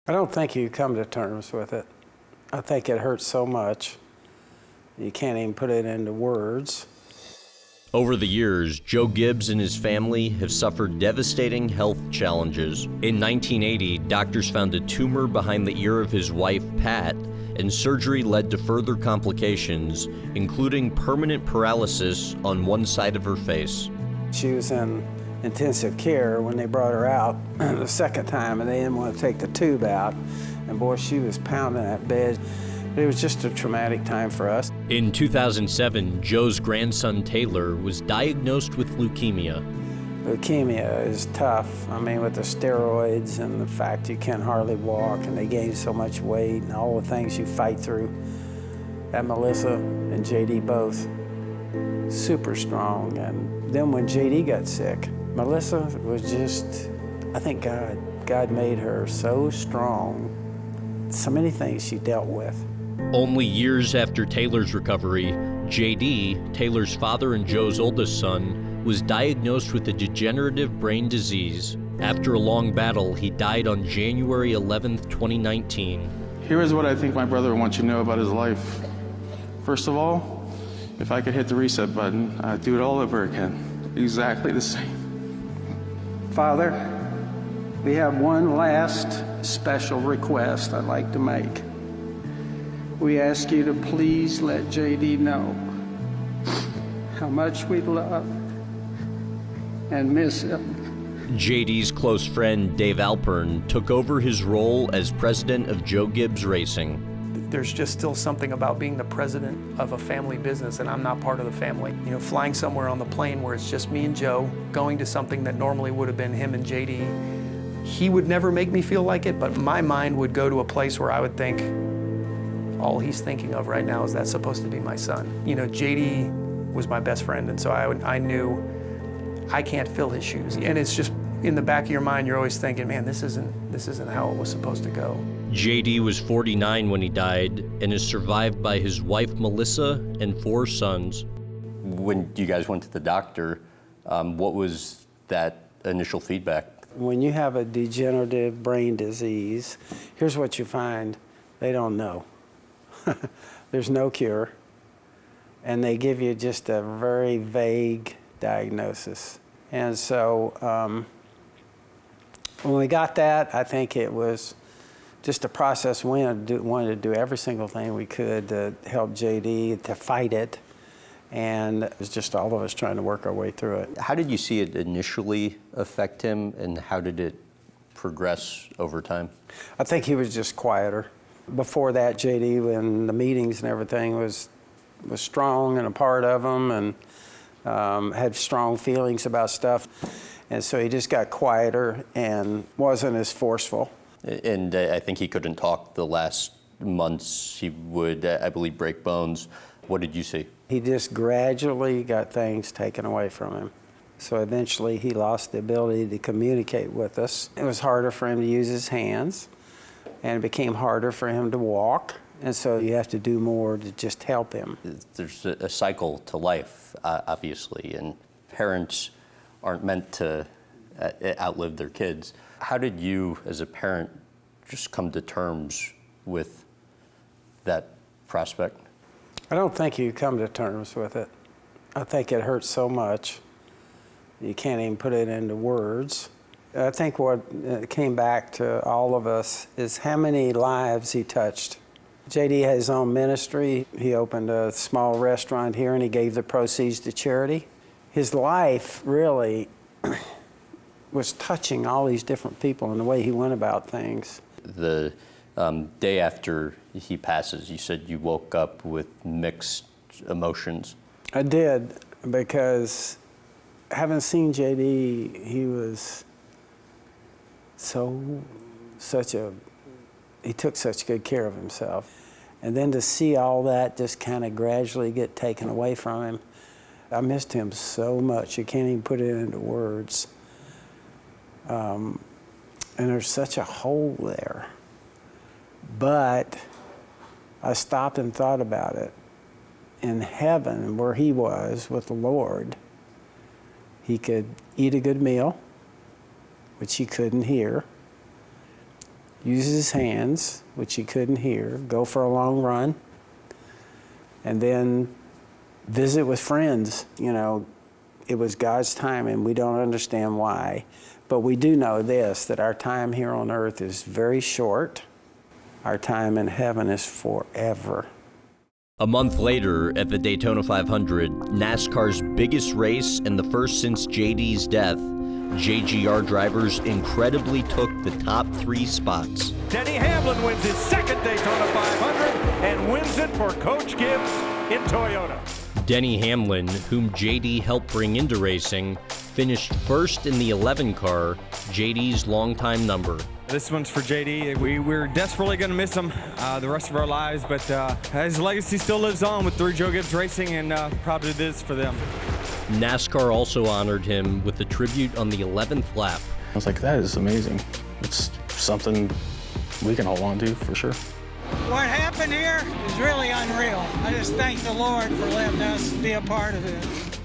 I don't think you come to terms with it. I think it hurts so much, you can't even put it into words. Over the years, Joe Gibbs and his family have suffered devastating health challenges. In 1980, doctors found a tumor behind the ear of his wife, Pat, and surgery led to further complications, including permanent paralysis on one side of her face. She was in intensive care when they brought her out the second time, and they didn't want to take the tube out. And boy, she was pounding that bed. It was just a traumatic time for us. In 2007, Joe's grandson Taylor was diagnosed with leukemia. Leukemia is tough. I mean, with the steroids and the fact you can't hardly walk and they gain so much weight and all the things you fight through. And Melissa and JD both super strong. And then when JD got sick, Melissa was just, I think God made her so strong. So many things she dealt with. Only years after Taylor's recovery, JD, Taylor's father and Joe's oldest son, was diagnosed with a degenerative brain disease. After a long battle, he died on January 11, 2019. Here is what I think my brother wants you to know about his life. First of all, if I could hit the reset button, I'd do it all over again. Exactly the same. Father, we have one last special request I'd like to make. We ask you to please let JD know how much we love and miss him. JD's close friend Dave Alpern took over his role as president of Joe Gibbs Racing. There's just still something about being the president of a family business, and I'm not part of the family. You know, flying somewhere on the plane where it's just me and Joe, going to something that normally would have been him and JD, he would never make me feel like it, but my mind would go to a place where I would think, all he's thinking of right now is that's supposed to be my son. You know, JD was my best friend, and so I knew I can't fill his shoes. And it's just in the back of your mind, you're always thinking, man, this isn't how it was supposed to go. JD was 49 when he died and is survived by his wife, Melissa, and 4 sons. When you guys went to the doctor, what was that initial feedback? When you have a degenerative brain disease, here's what you find. They don't know. There's no cure. And they give you just a very vague diagnosis. And so when we got that, I think it was just a process. We wanted to do every single thing we could to help JD, to fight it. And it was just all of us trying to work our way through it. How did you see it initially affect him, and how did it progress over time? I think he was just quieter. Before that, JD, when the meetings and everything, was strong and a part of them, and had strong feelings about stuff. And so he just got quieter and wasn't as forceful. And I think he couldn't talk the last months. He would, I believe, break bones. What did you see? He just gradually got things taken away from him. So eventually he lost the ability to communicate with us. It was harder for him to use his hands, and it became harder for him to walk. And so you have to do more to just help him. There's a cycle to life, obviously, and parents aren't meant to outlive their kids. How did you, as a parent, just come to terms with that prospect? I don't think you come to terms with it. I think it hurts so much, you can't even put it into words. I think what came back to all of us is how many lives he touched. JD had his own ministry. He opened a small restaurant here and he gave the proceeds to charity. His life really was touching all these different people in the way he went about things. The day after he passes, you said you woke up with mixed emotions. I did, because having seen JD, he was he took such good care of himself. And then to see all that just kind of gradually get taken away from him, I missed him so much. You can't even put it into words. And there's such a hole there. But I stopped and thought about it. In heaven, where he was with the Lord, he could eat a good meal, which he couldn't here. use his hands, which he couldn't hear, go for a long run, and then visit with friends. You know, it was God's time, and we don't understand why. But we do know this, that our time here on earth is very short. Our time in heaven is forever. A month later, at the Daytona 500, NASCAR's biggest race and the first since JD's death, JGR drivers incredibly took the top 3 spots. Denny Hamlin wins his second Daytona 500 and wins it for Coach Gibbs in Toyota. Denny Hamlin, whom JD helped bring into racing, finished first in the 11 car, JD's longtime number. This one's for JD. We're desperately going to miss him the rest of our lives, but his legacy still lives on through Joe Gibbs Racing, and proud to do this for them. NASCAR also honored him with a tribute on the 11th lap. I was like, that is amazing. It's something we can hold on to for sure. What happened here is really unreal. I just thank the Lord for letting us be a part of it.